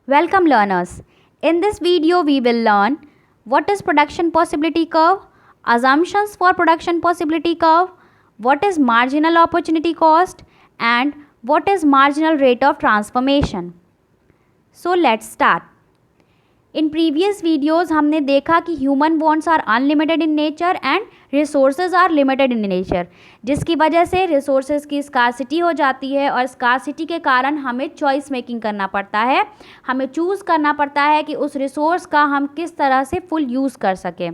Welcome learners. In this video we will learn what is production possibility curve, assumptions for production possibility curve, what is marginal opportunity cost and what is marginal rate of transformation. So let's start. In previous videos हमने देखा कि human wants are unlimited in nature and resources are limited in nature, जिसकी वजह से resources की scarcity हो जाती है और स्कार्सिटी के कारण हमें चॉइस मेकिंग करना पड़ता है, हमें चूज़ करना पड़ता है कि उस रिसोर्स का हम किस तरह से फुल यूज़ कर सकें।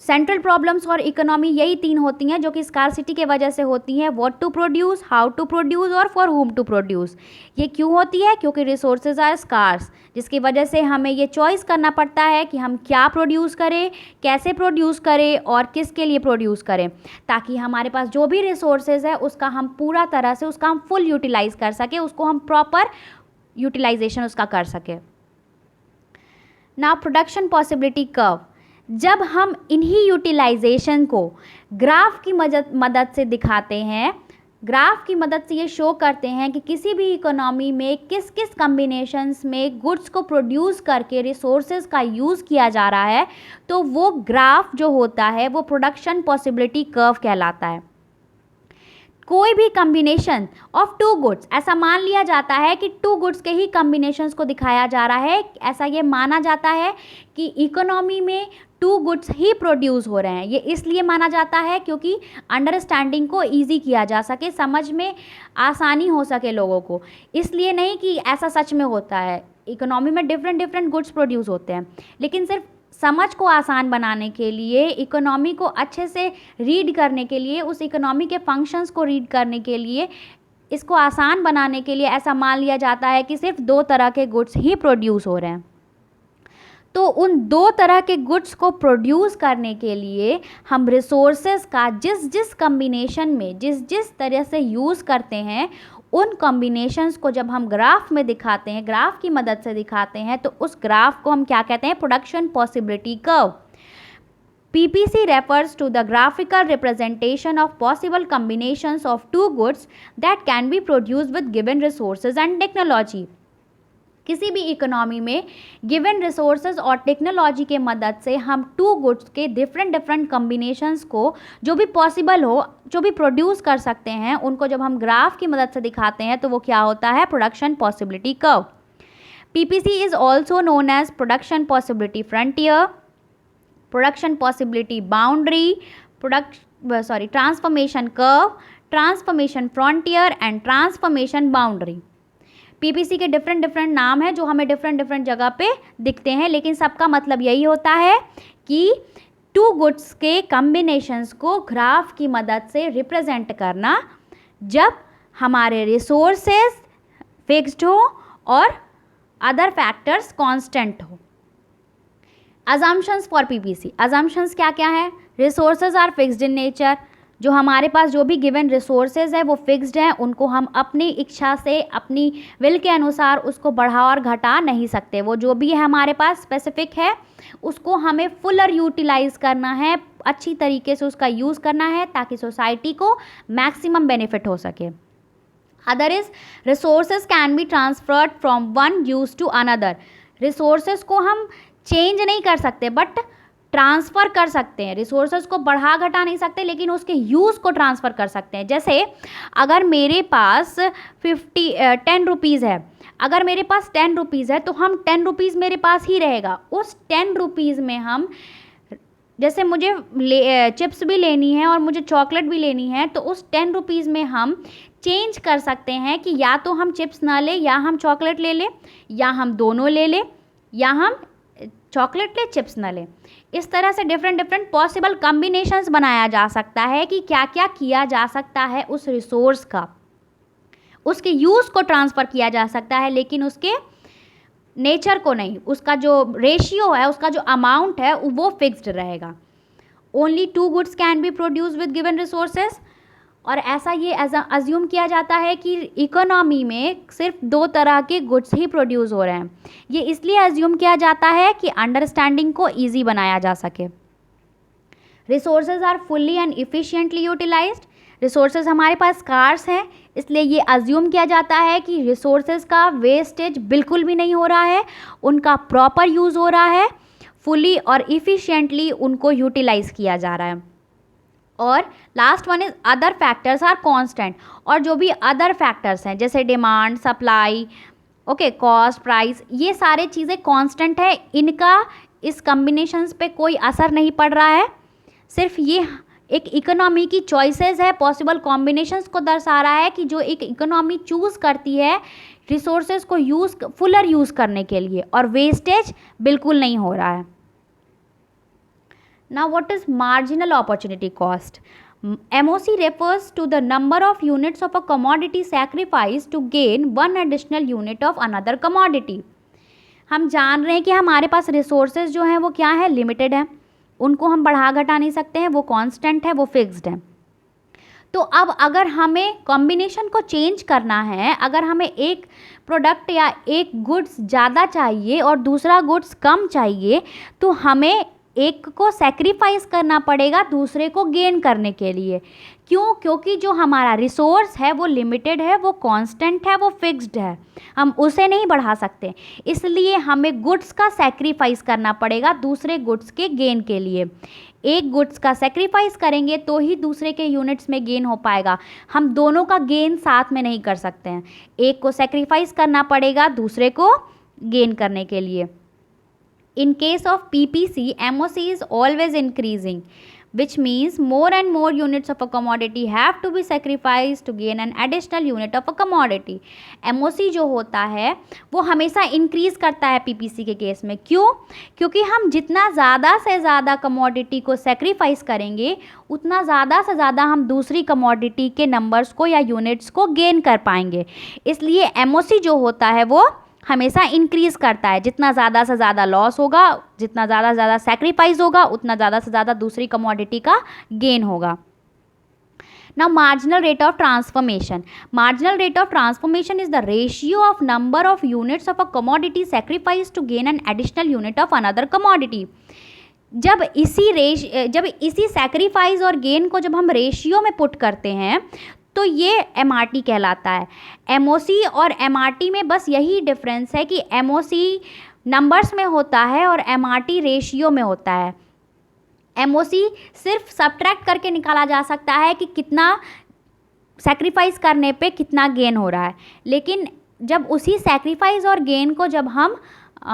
सेंट्रल प्रॉब्लम्स और इकोनॉमी यही तीन होती हैं जो कि स्कार्सिटी के वजह से होती हैं, what to produce, how to produce और फॉर हुम टू प्रोड्यूस। ये क्यों होती है? क्योंकि रिसोर्सेज आर स्कार्स, जिसकी वजह से हमें ये चॉइस करना पड़ता है कि हम क्या प्रोड्यूस करें, कैसे प्रोड्यूस करें और किसके लिए प्रोड्यूस करें, ताकि हमारे पास जो भी रिसोर्सेज है उसका हम पूरा तरह से उसका हम फुल यूटिलाइज कर सकें, उसको हम प्रॉपर यूटिलाइजेशन उसका कर सकें। नाउ प्रोडक्शन पॉसिबिलिटी कर्व, जब हम इन्हीं यूटिलाइजेशन को ग्राफ की मदद से दिखाते हैं, ग्राफ की मदद से ये शो करते हैं कि किसी भी इकोनॉमी में किस किस कम्बिनेशंस में गुड्स को प्रोड्यूस करके रिसोर्सेज का यूज़ किया जा रहा है, तो वो ग्राफ जो होता है वो प्रोडक्शन पॉसिबिलिटी कर्व कहलाता है। कोई भी कम्बिनेशन ऑफ टू गुड्स, ऐसा मान लिया जाता है कि टू गुड्स के ही कम्बिनेशंस को दिखाया जा रहा है, ऐसा ये माना जाता है कि इकोनॉमी में टू गुड्स ही प्रोड्यूस हो रहे हैं। ये इसलिए माना जाता है क्योंकि अंडरस्टैंडिंग को इजी किया जा सके, समझ में आसानी हो सके लोगों को, इसलिए नहीं कि ऐसा सच में होता है। इकोनॉमी में डिफरेंट गुड्स प्रोड्यूस होते हैं, लेकिन सिर्फ समझ को आसान बनाने के लिए, इकोनॉमी को अच्छे से रीड करने के लिए, उस इकोनॉमी के फंक्शंस को रीड करने के लिए, इसको आसान बनाने के लिए ऐसा मान लिया जाता है कि सिर्फ दो तरह के गुड्स ही प्रोड्यूस हो रहे हैं। तो उन दो तरह के गुड्स को प्रोड्यूस करने के लिए हम रिसोर्सेज का जिस जिस कम्बिनेशन में जिस जिस तरह से यूज़ करते हैं, उन कॉम्बिनेशंस को जब हम ग्राफ में दिखाते हैं, ग्राफ की मदद से दिखाते हैं, तो उस ग्राफ को हम क्या कहते हैं? Production possibility curve. PPC refers to the graphical representation of possible combinations of two goods that can be produced with given resources and technology. किसी भी इकोनॉमी में गिवन रिसोर्सेज और टेक्नोलॉजी के मदद से हम टू गुड्स के डिफरेंट कम्बिनेशंस को जो भी पॉसिबल हो, जो भी प्रोड्यूस कर सकते हैं, उनको जब हम ग्राफ की मदद से दिखाते हैं तो वो क्या होता है? Production possibility curve. PPC is also known as production possibility frontier, production possibility boundary, transformation curve, transformation frontier and transformation boundary. PPC के डिफरेंट नाम है जो हमें डिफरेंट जगह पे दिखते हैं, लेकिन सबका मतलब यही होता है कि टू गुड्स के कम्बिनेशंस को ग्राफ की मदद से रिप्रेजेंट करना जब हमारे रिसोर्सेज फिक्स्ड हो और अदर फैक्टर्स कांस्टेंट हो। अजम्पशंस फॉर PPC, अजम्पशंस क्या क्या है? Resources are fixed in nature, जो हमारे पास जो भी गिवन रिसोर्सेज है वो फिक्स्ड हैं, उनको हम अपनी इच्छा से, अपनी विल के अनुसार उसको बढ़ा और घटा नहीं सकते। वो जो भी है हमारे पास स्पेसिफिक है, उसको हमें फुलर यूटिलाइज करना है, अच्छी तरीके से उसका यूज़ करना है ताकि सोसाइटी को मैक्सिमम बेनिफिट हो सके। Other is resources can be transferred from one use to another, resources को हम चेंज नहीं कर सकते बट ट्रांसफ़र कर सकते हैं। रिसोर्सेज को बढ़ा घटा नहीं सकते, लेकिन उसके यूज़ को ट्रांसफ़र कर सकते हैं। जैसे अगर मेरे पास 10 रुपीज़ है, अगर मेरे पास 10 रुपीज़ है तो हम 10 रुपीज़ मेरे पास ही रहेगा। उस 10 रुपीज़ में हम, जैसे मुझे चिप्स भी लेनी है और मुझे चॉकलेट भी लेनी है, तो उस 10 रुपीज़ में हम चेंज कर सकते हैं कि या तो हम चिप्स ना लें या हम चॉकलेट ले लें, या हम दोनों ले लें, या हम चॉकलेट ले चिप्स ना लें। इस तरह से डिफरेंट पॉसिबल कम्बिनेशंस बनाया जा सकता है कि क्या क्या किया जा सकता है उस रिसोर्स का, उसके यूज़ को ट्रांसफ़र किया जा सकता है, लेकिन उसके नेचर को नहीं। उसका जो रेशियो है, उसका जो अमाउंट है वो फिक्स्ड रहेगा। Only two goods can be produce with given resources, और ऐसा ये अज्यूम किया जाता है कि इकोनॉमी में सिर्फ दो तरह के गुड्स ही प्रोड्यूस हो रहे हैं। ये इसलिए अज्यूम किया जाता है कि अंडरस्टैंडिंग को ईजी बनाया जा सके। Resources are fully and efficiently utilised, resources हमारे पास स्कार्स हैं, इसलिए ये अज्यूम किया जाता है कि रिसोर्सेज का वेस्टेज बिल्कुल भी नहीं हो रहा है, उनका प्रॉपर यूज़ हो रहा है, फुली और इफ़िशिएंटली उनको यूटिलाइज़ किया जा रहा है। और last one is other factors are constant, और जो भी अदर फैक्टर्स हैं जैसे demand, supply, okay, cost, price, ये सारे चीज़ें कांस्टेंट है, इनका इस कॉम्बिनेशंस पे कोई असर नहीं पड़ रहा है। सिर्फ ये एक इकोनॉमी की चॉइसेस है, पॉसिबल कॉम्बिनेशंस को दर्शा रहा है कि जो एक इकोनॉमी चूज़ करती है रिसोर्सेज को फुलर यूज़ करने के लिए, और वेस्टेज बिल्कुल नहीं हो रहा है। Now what is marginal opportunity cost? MOC refers to the number of units of a commodity sacrificed to gain one additional unit of another commodity. हम जान रहे हैं कि हमारे पास रिसोर्सेज जो हैं वो क्या है, लिमिटेड है, उनको हम बढ़ा घटा नहीं सकते हैं, वो कांस्टेंट है, वो फिक्स्ड है। तो अब अगर हमें कॉम्बिनेशन को चेंज करना है, अगर हमें एक प्रोडक्ट या एक गुड्स ज़्यादा चाहिए और दूसरा गुड्स कम चाहिए, तो हमें एक को सेक्रीफाइस करना पड़ेगा दूसरे को गेन करने के लिए। क्यों? क्योंकि जो हमारा रिसोर्स है वो लिमिटेड है, वो कांस्टेंट है, वो फिक्स्ड है, हम उसे नहीं बढ़ा सकते, इसलिए हमें गुड्स का सेक्रीफाइस करना पड़ेगा दूसरे गुड्स के गेन के लिए। एक गुड्स का सेक्रीफाइस करेंगे तो ही दूसरे के यूनिट्स में गेन हो पाएगा, हम दोनों का गेन साथ में नहीं कर सकते हैं, एक को सेक्रीफाइस करना पड़ेगा दूसरे को गेन करने के लिए। In case of PPC, MOC is always increasing, which means more and more units of a commodity have to be sacrificed to gain an additional unit of a commodity. MOC जो होता है वो हमेशा increase करता है PPC के case में। क्यों? क्योंकि हम जितना ज़्यादा से ज़्यादा कमोडिटी को सेक्रीफाइस करेंगे उतना ज़्यादा से ज़्यादा हम दूसरी कमोडिटी के नंबर्स को या यूनिट्स को गेन कर पाएंगे, इसलिए MOC जो होता है वो हमेशा इंक्रीज़ करता है। जितना ज़्यादा से ज़्यादा लॉस होगा, जितना ज़्यादा से ज़्यादा सेक्रीफाइस होगा, उतना ज़्यादा से ज़्यादा दूसरी कमोडिटी का गेन होगा। Now marginal rate of transformation. Marginal rate of transformation is the ratio of number of units of a commodity sacrificed to gain an additional unit of another commodity. जब इसी सेक्रीफाइस और gain को जब हम ratio में put करते हैं तो ये MRT कहलाता है। MOC और MRT में बस यही डिफरेंस है कि MOC नंबर्स में होता है और MRT रेशियो में होता है। MOC सिर्फ सब्ट्रैक्ट करके निकाला जा सकता है कि कितना सेक्रीफाइस करने पे कितना गेन हो रहा है, लेकिन जब उसी सेक्रीफाइस और गेन को जब हम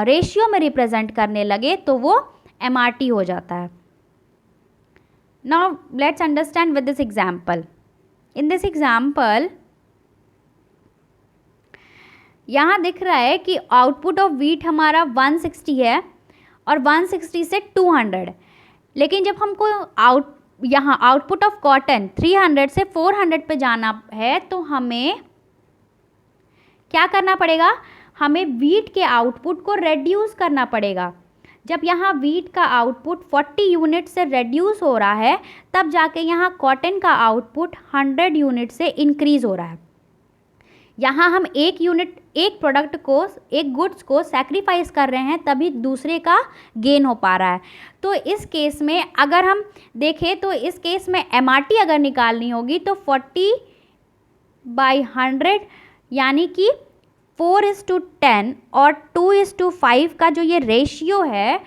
रेशियो में रिप्रेजेंट करने लगे तो वो MRT हो जाता है। Now let's understand with this example. In this example यहाँ दिख रहा है कि आउटपुट ऑफ व्हीट हमारा 160 है और 160 से 200, लेकिन जब हमको यहाँ आउटपुट ऑफ कॉटन 300 से 400 पे जाना है तो हमें क्या करना पड़ेगा, हमें व्हीट के आउटपुट को रेड्यूस करना पड़ेगा। जब यहाँ व्हीट का आउटपुट 40 यूनिट से रेड्यूस हो रहा है तब जाके यहाँ कॉटन का आउटपुट 100 यूनिट से इंक्रीज़ हो रहा है। यहाँ हम एक प्रोडक्ट को, एक गुड्स को सेक्रीफाइस कर रहे हैं तभी दूसरे का गेन हो पा रहा है। तो इस केस में अगर हम देखें तो इस केस में MRT अगर निकालनी होगी तो 40/100 यानी कि 4:10 और 2:5 का जो ये रेशियो है,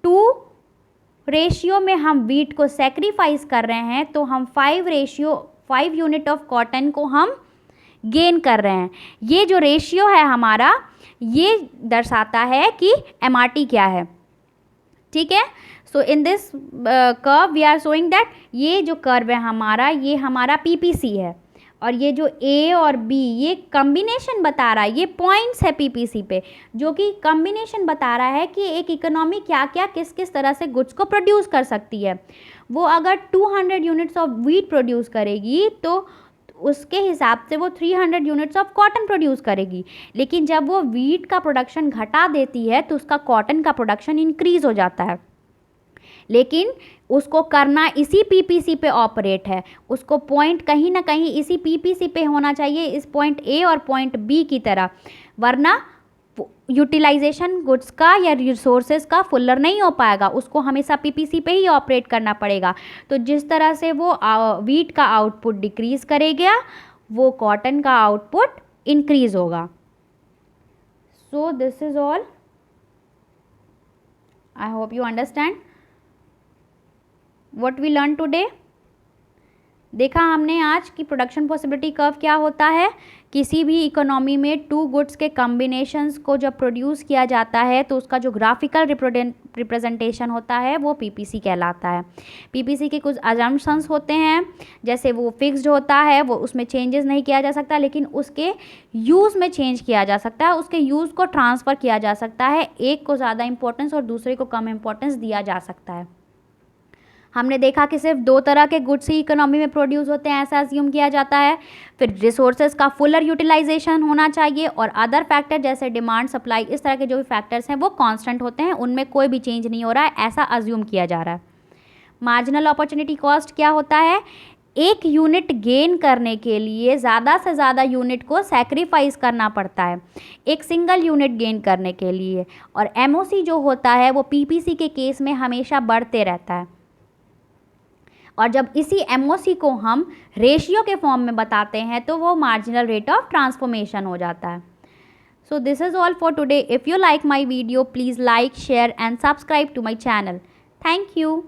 2 रेशियो में हम व्हीट को सेक्रीफाइस कर रहे हैं तो हम 5 यूनिट ऑफ कॉटन को हम गेन कर रहे हैं। ये जो रेशियो है हमारा ये दर्शाता है कि MRT क्या है। ठीक है, so in this curve we are showing that ये जो कर्व है हमारा, ये हमारा PPC है और ये जो A और B ये कम्बिनेशन बता रहा है, ये पॉइंट्स है PPC पे जो कि कम्बिनेशन बता रहा है कि एक इकोनॉमी क्या क्या किस किस तरह से गुड्स को प्रोड्यूस कर सकती है। वो अगर 200 यूनिट्स ऑफ व्हीट प्रोड्यूस करेगी तो उसके हिसाब से वो 300 यूनिट्स ऑफ कॉटन प्रोड्यूस करेगी, लेकिन जब वो व्हीट का प्रोडक्शन घटा देती है तो उसका कॉटन का प्रोडक्शन इंक्रीज़ हो जाता है। लेकिन उसको करना इसी PPC पे ऑपरेट है, उसको पॉइंट कहीं ना कहीं इसी PPC पे होना चाहिए, इस पॉइंट A और पॉइंट B की तरह, वरना यूटिलाइजेशन गुड्स का या रिसोर्सेज का फुलर नहीं हो पाएगा, उसको हमेशा पीपीसी पे ही ऑपरेट करना पड़ेगा। तो जिस तरह से वो वीट का आउटपुट डिक्रीज करेगा, वो कॉटन का आउटपुट इंक्रीज होगा। So this is all, I hope you understand what we learn today. देखा हमने आज की प्रोडक्शन पॉसिबिलिटी कर्व क्या होता है। किसी भी इकोनॉमी में टू गुड्स के कॉम्बिनेशंस को जब प्रोड्यूस किया जाता है तो उसका जो ग्राफिकल रिप्रेजेंटेशन होता है वो पीपीसी कहलाता है। पीपीसी के कुछ अजम्पशंस होते हैं, जैसे वो फिक्स्ड होता है, वो उसमें चेंजेस नहीं किया जा सकता, लेकिन उसके यूज़ में चेंज किया जा सकता है, उसके यूज़ को ट्रांसफ़र किया जा सकता है, एक को ज़्यादा इंपॉर्टेंस और दूसरे को कम इंपॉर्टेंस दिया जा सकता है। हमने देखा कि सिर्फ दो तरह के गुड्स ही इकोनॉमी में प्रोड्यूस होते हैं, ऐसा अज्यूम किया जाता है। फिर रिसोर्सेज का फुलर यूटिलाइजेशन होना चाहिए, और अदर फैक्टर जैसे डिमांड, सप्लाई, इस तरह के जो भी फैक्टर्स हैं वो कांस्टेंट होते हैं, उनमें कोई भी चेंज नहीं हो रहा है, ऐसा अज्यूम किया जा रहा है। मार्जिनल अपॉर्चुनिटी कॉस्ट क्या होता है? एक यूनिट गेन करने के लिए ज़्यादा से ज़्यादा यूनिट को सैक्रिफाइस करना पड़ता है एक सिंगल यूनिट गेन करने के लिए, और एमओसी जो होता है वो पीपीसी के केस में हमेशा बढ़ते रहता है। और जब इसी एमओसी को हम रेशियो के फॉर्म में बताते हैं तो वो मार्जिनल रेट ऑफ ट्रांसफॉर्मेशन हो जाता है। So this is all for today. If you like my video, please like, share and subscribe to my channel. Thank you.